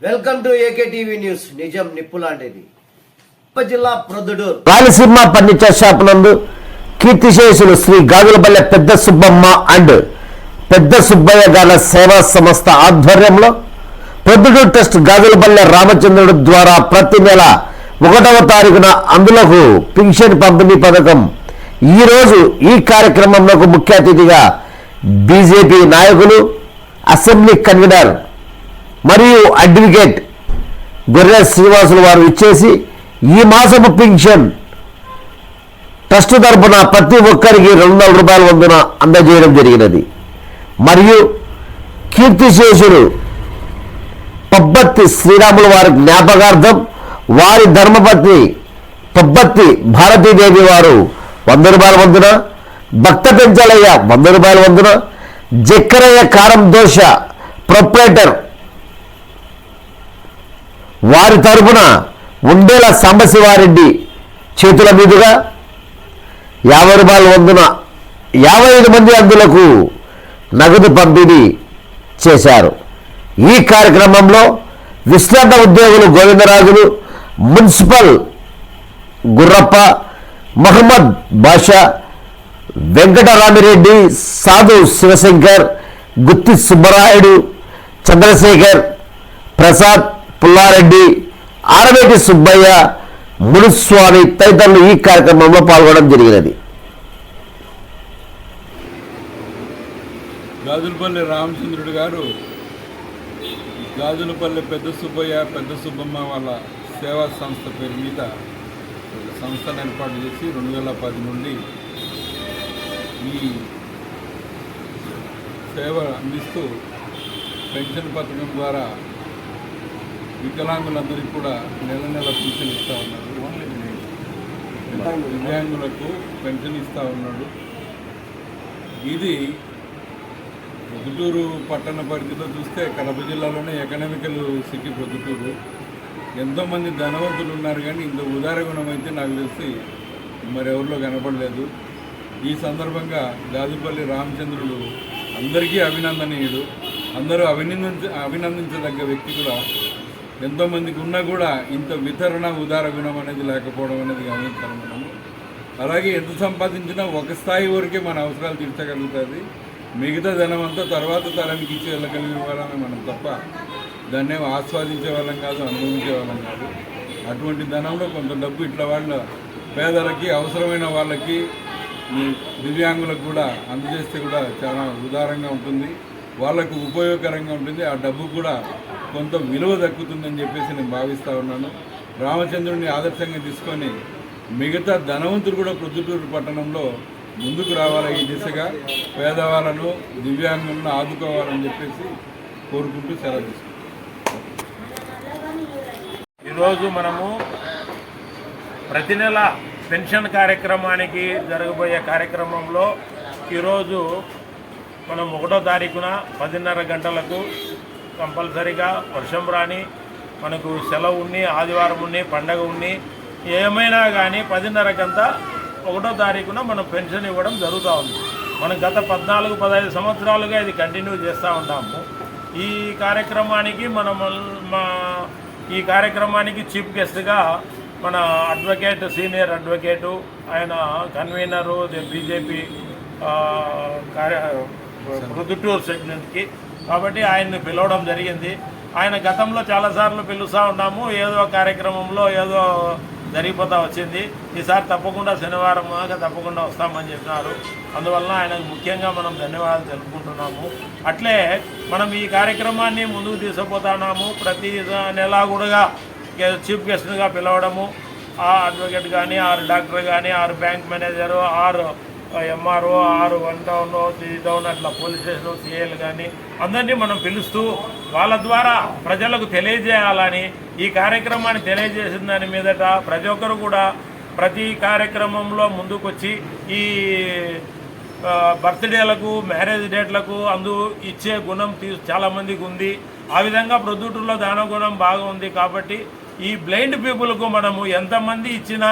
Welcome to AKTV news. నిజం నిప్పులాంటిది. జిల్లా Proddatur Rayalaseema furniture shop నందు కీర్తిశేషులు శ్రీ గాజులపల్లె పెద్ద సుబ్బమ్మ అండ్ పెద్ద సుబ్బయ్య గారి సేవా సంస్థ ఆధ్వర్యంలో ప్రొద్దుటూరు ట్రస్ట్ గాజులపల్లె రామచంద్రుడు ద్వారా ప్రతి నెల 1వ తారీఖున అందులకు పింఛన్ పంపిణీ పథకం. ఈరోజు ఈ కార్యక్రమంలో ముఖ్య అతిథిగా బీజేపీ నాయకులు, అసెంబ్లీ కన్వీనర్ మరియు అడ్వకేట్ గొర్రె శ్రీనివాసులు వారు ఇచ్చేసి ఈ మాసపు పింఛన్ ట్రస్ట్ తరఫున ప్రతి ఒక్కరికి 200 రూపాయల వంతున అందజేయడం జరిగినది. మరియు కీర్తిశేషులు పబ్బత్తి శ్రీరాముల వారి జ్ఞాపకార్థం వారి ధర్మపత్ని పబ్బత్తి భారతీదేవి వారు 100 రూపాయల వంతున, భక్త పెంచలయ్య 100 రూపాయల వంతున, జక్కరయ్య కారం దోష ప్రొప్రైటర్ వారి తరఫున ఉండేల సాంబశివారెడ్డి చేతుల మీదుగా 50 రూపాయల వంతున 55 మంది అందులకు నగదు పంపిణీ చేశారు. ఈ కార్యక్రమంలో విశ్రాంత ఉద్యోగులు గోవిందరాజులు, మున్సిపల్ గుర్రప్ప, మహమ్మద్ బాషా, వెంకటరామిరెడ్డి, సాధు శివశంకర్, గుత్తి సుబ్బరాయుడు, చంద్రశేఖర్, ప్రసాద్, పుల్లారెడ్డి, ఆరవేటి సుబ్బయ్య, మునుస్వామి తదితరులు ఈ కార్యక్రమంలో పాల్గొనడం జరిగినది. గాజులపల్లి రామచంద్రుడు గారు గాజులపల్లి పెద్ద సుబ్బయ్య, పెద్ద సుబ్బమ్మ వాళ్ళ సేవా సంస్థ పేరు మీద సంస్థను ఏర్పాటు చేసి 2010 నుండి ఈ సేవ అందిస్తూ పెన్షన్ పథకం ద్వారా వికలాంగులందరికీ కూడా నెల నెల పింఛన్ ఇస్తూ ఉన్నారు. దివ్యాంగులకు పెన్షన్ ఇస్తూ ఉన్నాడు. ఇది ప్రొద్దుటూరు పట్టణ పరిధిలో చూస్తే కడప జిల్లాలోనే ఎకనామికల్ సిటీ ప్రొద్దుటూరు. ఎంతోమంది ధనవంతులు ఉన్నారు, కానీ ఇంత ఉదార గుణం అయితే నాకు తెలిసి మరెవరిలో కనపడలేదు. ఈ సందర్భంగా గాజుపల్లి రామచంద్రుడు అందరికీ అభినందనీయుడు. అందరూ అభినందించదగ్గ వ్యక్తి కూడా. ఎంతోమందికి ఉన్నా కూడా ఇంత వితరణ ఉదార గుణం అనేది లేకపోవడం అనేది గమనించాలి మనము. అలాగే ఎంత సంపాదించినా ఒక స్థాయి వరకే మన అవసరాలు తీర్చగలుగుతుంది. మిగతా ధనం అంతా తర్వాత తరానికి ఇచ్చి వెళ్ళగలిగే వాళ్ళని మనం తప్ప దాన్నే ఆస్వాదించే వాళ్ళం కాదు, అనుభవించే వాళ్ళం కాదు. అటువంటి ధనంలో కొంత డబ్బు ఇట్లా వాళ్ళ పేదలకి, అవసరమైన వాళ్ళకి, దివ్యాంగులకు కూడా అందజేస్తే కూడా చాలా ఉదారంగా ఉంటుంది, వాళ్ళకు ఉపయోగకరంగా ఉంటుంది. ఆ డబ్బు కూడా కొంత విలువ దక్కుతుందని చెప్పేసి నేను భావిస్తూ ఉన్నాను. రామచంద్రుడిని ఆదర్శంగా తీసుకొని మిగతా ధనవంతులు కూడా ప్రొద్దుటూరు పట్టణంలో ముందుకు రావాలి. ఈ దిశగా పేదవాళ్ళను, దివ్యాంగులను ఆదుకోవాలని చెప్పేసి కోరుకుంటూ సెలవు తీసుకుంటాం. ఈరోజు మనము ప్రతి నెల పెన్షన్ కార్యక్రమానికి జరగబోయే కార్యక్రమంలో ఈరోజు మనం 1వ తారీఖున 10:30 గంటలకు కంపల్సరీగా వర్షం రాని, మనకు సెలవు ఉన్ని, ఆదివారం ఉన్ని, పండగ ఉన్ని, ఏమైనా కానీ 10:30 1వ తారీఖున మనం పెన్షన్ ఇవ్వడం జరుగుతూ ఉంది. మనం గత 14-15 సంవత్సరాలుగా ఇది కంటిన్యూ చేస్తూ ఉంటాము. ఈ కార్యక్రమానికి చీఫ్ గెస్ట్గా మన అడ్వకేట్, సీనియర్ అడ్వకేటు, ఆయన కన్వీనరు బీజేపీ ప్రొద్దుటూరు సెగ్మెంట్కి, కాబట్టి ఆయన్ని పిలవడం జరిగింది. ఆయన గతంలో చాలాసార్లు పిలుస్తూ ఉన్నాము, ఏదో కార్యక్రమంలో ఏదో జరిగిపోతూ వచ్చింది. ఈసారి తప్పకుండా శనివారం తప్పకుండా వస్తామని చెప్పినారు. అందువలన ఆయనకు ముఖ్యంగా మనం ధన్యవాదాలు తెలుపుకుంటున్నాము. అట్లే మనం ఈ కార్యక్రమాన్ని ముందుకు తీసుకుపోతున్నాము. ప్రతి నెల కూడా చీఫ్ గెస్ట్గా పిలవడము, ఆ అడ్వకేట్ కానీ, 6 డాక్టర్ కానీ, 6 bank manager, 6 MRO, 6 1 town, 3 town, అట్లా పోలీస్ స్టేషన్ సిఐలు కానీ అందరినీ మనం పిలుస్తూ వాళ్ళ ద్వారా ప్రజలకు తెలియజేయాలని, ఈ కార్యక్రమాన్ని తెలియజేసిన దాని మీదట ప్రతి ఒక్కరు కూడా ప్రతి కార్యక్రమంలో ముందుకొచ్చి ఈ బర్త్డేలకు, మ్యారేజ్ డేట్లకు ఇచ్చే గుణం చాలామందికి ఉంది. ఆ విధంగా ప్రొద్దుటూరులో దాన గుణం బాగా ఉంది. కాబట్టి ఈ బ్లైండ్ పీపుల్కు మనము ఎంతమంది ఇచ్చినా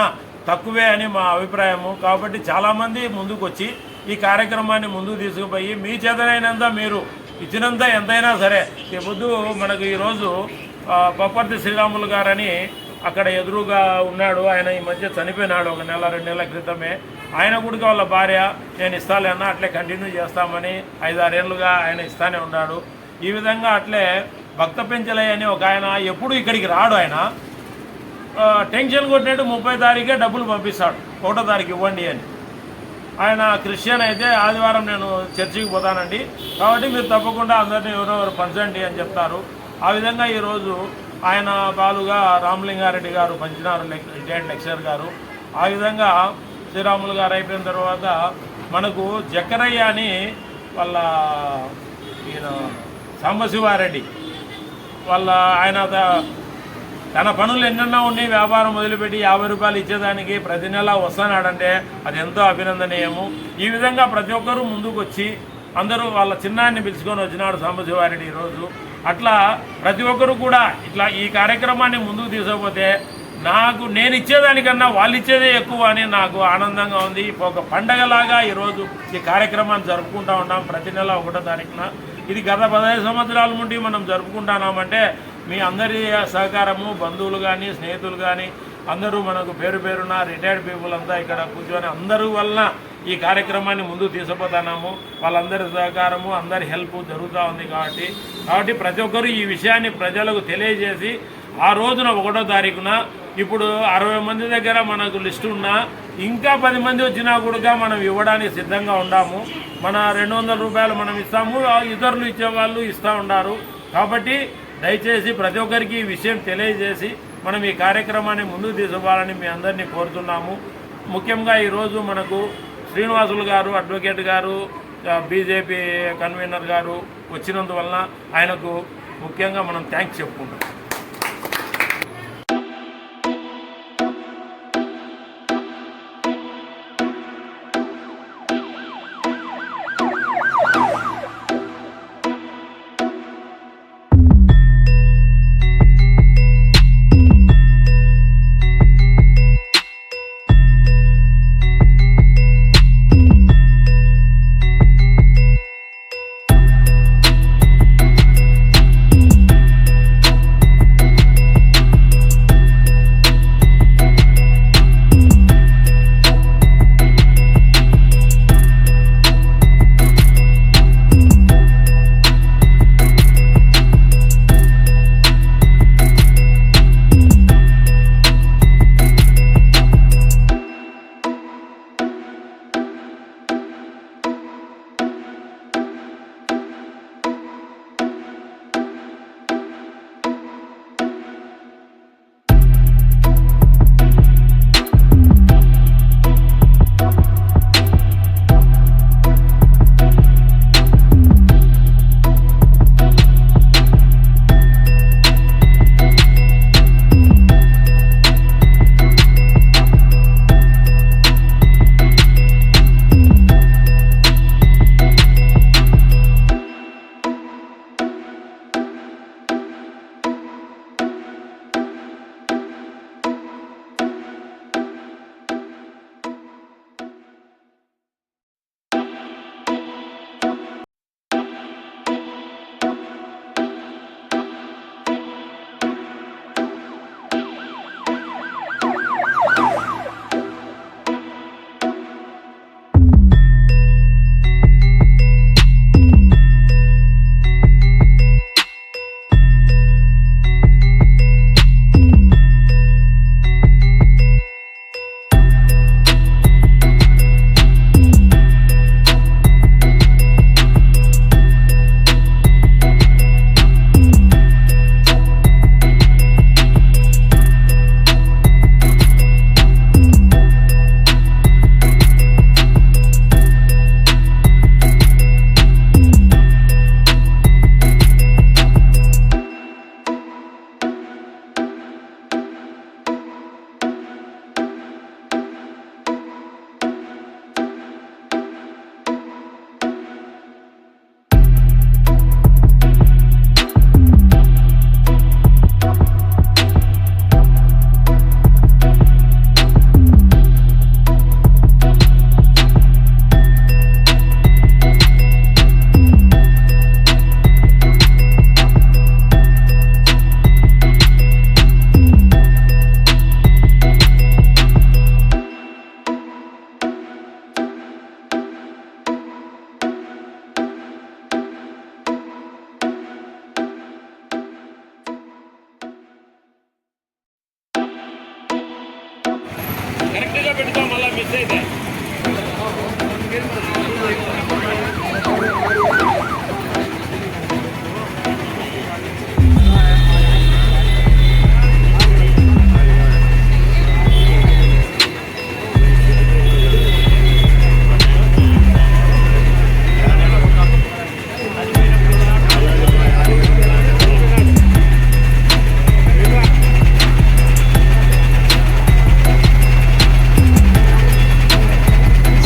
తక్కువే అని మా అభిప్రాయము. కాబట్టి చాలామంది ముందుకు వచ్చి ఈ కార్యక్రమాన్ని ముందుకు తీసుకుపోయి మీ చేతనైనంత మీరు ఇచ్చినంత ఎంతైనా సరే, ఈ పొద్దు మనకు ఈరోజు పప్పర్తి శ్రీరాములు గారని అక్కడ ఎదురుగా ఉన్నాడు. ఆయన ఈ మధ్య చనిపోయినాడు 1 నెల 2 నెలల క్రితమే. ఆయన కూడా వాళ్ళ భార్య నేను ఇస్తాలే అన్న అట్లే కంటిన్యూ చేస్తామని 5-6 ఏళ్ళుగా ఆయన ఇస్తానే ఉన్నాడు. ఈ విధంగా అట్లే భక్త పెంచలయ్య అని ఒక ఆయన ఎప్పుడు ఇక్కడికి రాడు. ఆయన టెన్షన్ కొట్టినట్టు 30 తారీఖే డబ్బులు పంపిస్తాడు, 1వ తారీఖు ఇవ్వండి అని. ఆయన క్రిస్టియన్ అయితే ఆదివారం నేను చర్చికి పోతానండి, కాబట్టి మీరు తప్పకుండా అందరినీ ఎవరెవరు పంచండి అని చెప్తారు. ఆ విధంగా ఈరోజు ఆయన బాలుగా రామలింగారెడ్డి గారు పంచినారు, రిటైర్డ్ లెక్చరర్ గారు. ఆ విధంగా శ్రీరాములు గారు అయిపోయిన తర్వాత మనకు జక్కరయ్య అని వాళ్ళ ఈయన సాంబశివారెడ్డి వాళ్ళ ఆయన తన పనులు ఎన్నెన్నో ఉన్నాయి, వ్యాపారం మొదలుపెట్టి 50 రూపాయలు ఇచ్చేదానికి ప్రతి నెల వస్తున్నాడంటే అది ఎంతో అభినందనీయము. ఈ విధంగా ప్రతి ఒక్కరూ ముందుకు వచ్చి అందరూ వాళ్ళ చిన్నాన్ని పిలుచుకొని వచ్చినాడు సాంబశివారెడ్డి ఈరోజు. అట్లా ప్రతి ఒక్కరు కూడా ఇట్లా ఈ కార్యక్రమాన్ని ముందుకు తీసుకుపోతే నేను ఇచ్చేదానికన్నా వాళ్ళు ఇచ్చేదే ఎక్కువ అని నాకు ఆనందంగా ఉంది. ఒక పండగలాగా ఈరోజు ఈ కార్యక్రమాన్ని జరుపుకుంటూ ఉంటాం ప్రతి నెల 1వ తారీఖున. ఇది గత 15 సంవత్సరాల నుండి మనం జరుపుకుంటున్నామంటే మీ అందరి సహకారము, బంధువులు కానీ స్నేహితులు కానీ అందరూ మనకు పేరున రిటైర్డ్ పీపుల్ అంతా ఇక్కడ కూర్చొని అందరూ వలన ఈ కార్యక్రమాన్ని ముందుకు తీసుకుపోతున్నాము. వాళ్ళందరి సహకారము, అందరి హెల్ప్ జరుగుతూ ఉంది. కాబట్టి ప్రతి ఒక్కరూ ఈ విషయాన్ని ప్రజలకు తెలియజేసి ఆ రోజున 1వ తారీఖున ఇప్పుడు 60 మంది దగ్గర మనకు లిస్టు ఉన్నా ఇంకా 10 మంది వచ్చినా కూడా మనం ఇవ్వడానికి సిద్ధంగా ఉన్నాము. మన 200 రూపాయలు మనం ఇస్తాము, ఇతరులు ఇచ్చేవాళ్ళు ఇస్తూ ఉన్నారు. కాబట్టి దయచేసి ప్రతి ఒక్కరికి ఈ విషయం తెలియజేసి మనం ఈ కార్యక్రమాన్ని ముందుకు తీసుకోవాలని మీ అందరినీ కోరుతున్నాము. ముఖ్యంగా ఈరోజు మనకు శ్రీనివాసులు గారు, అడ్వకేట్ గారు, బీజేపీ కన్వీనర్ గారు వచ్చినందువలన ఆయనకు ముఖ్యంగా మనం థ్యాంక్స్ చెప్పుకుంటాం.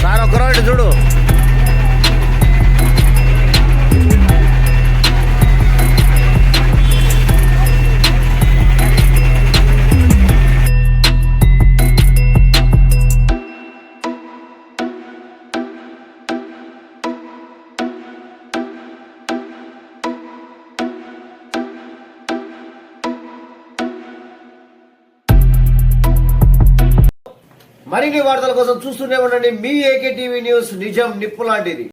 సార్ ఒకరోజు చూడు. మరిన్ని వార్తల కోసం చూస్తూనే ఉండండి మీ ఏకే టీవీ న్యూస్, నిజం నిప్పు లాంటిది.